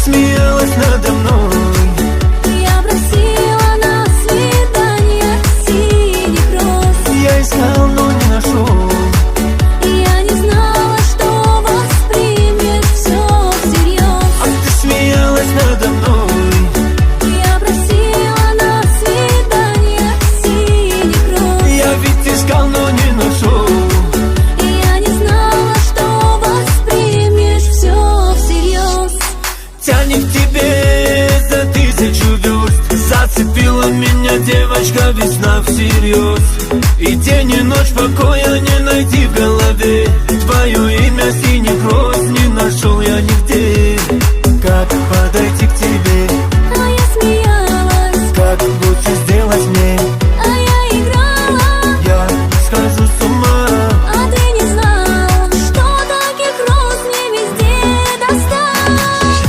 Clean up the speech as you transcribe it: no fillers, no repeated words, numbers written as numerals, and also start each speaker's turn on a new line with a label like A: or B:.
A: смеялась надо мной.
B: Я просила на свидание синих роз.
A: Я искал, но не нашел.
B: Я не знала, что воспримет все всерьез.
A: А ты смеялась надо мной.
B: Я просила на свидание синих роз.
A: Я ведь искал, но не нашел.
B: Я не знала, что воспримешь все всерьез.
A: Тянет к тебе за 1000 верст. Зацепила меня девочка, весна всерьез. И день и ночь покоя не найти в голове. Твое имя синих роз.